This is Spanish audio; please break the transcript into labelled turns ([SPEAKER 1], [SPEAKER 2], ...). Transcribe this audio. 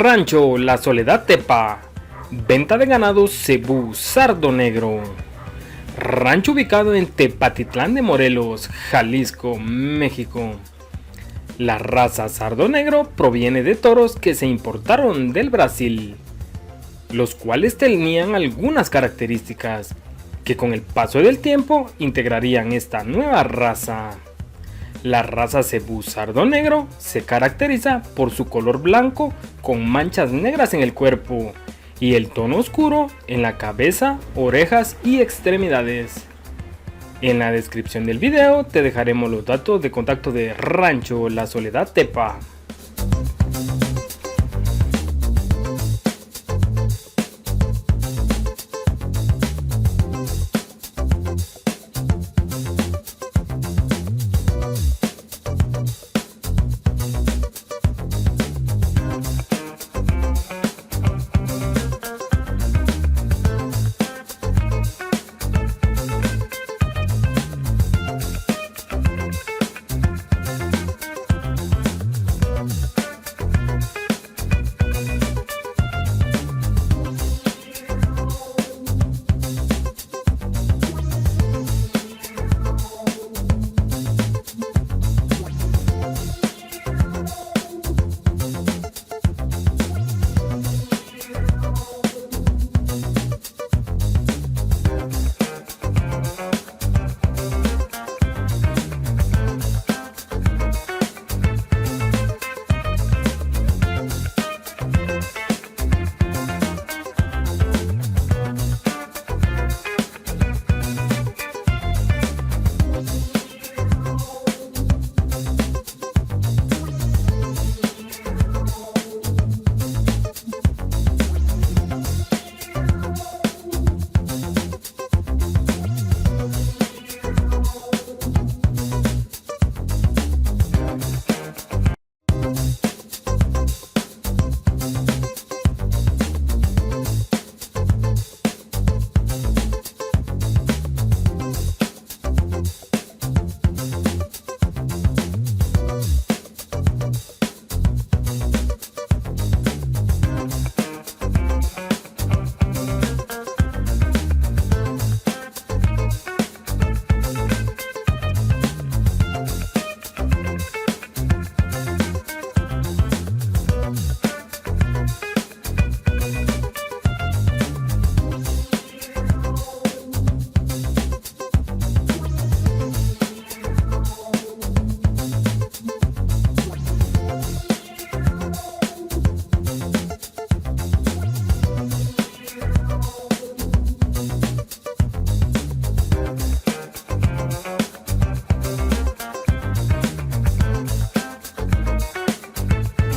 [SPEAKER 1] Rancho La Soledad Tepa. Venta de ganado cebú sardo negro. Rancho ubicado en Tepatitlán de Morelos, Jalisco, México. La raza sardo negro proviene de toros que se importaron del Brasil, los cuales tenían algunas características que con el paso del tiempo integrarían esta nueva raza. La raza cebú sardo negro se caracteriza por su color blanco con manchas negras en el cuerpo y el tono oscuro en la cabeza, orejas y extremidades. En la descripción del video te dejaremos los datos de contacto de Rancho La Soledad Tepa.